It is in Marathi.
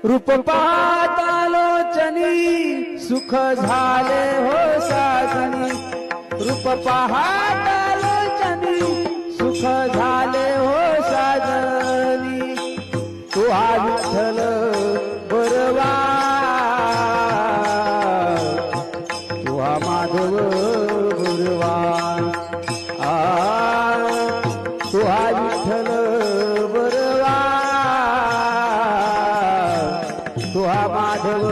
रूप पाहतालोचनी सुख झाले हो साजनी, रूप पाहतालोचनी सुख झाले हो साजनी, तू हा विठ्ठल बरवा, तू हा माधव बरवा, तू हा विठ्ठल बरवा, तू हा माधव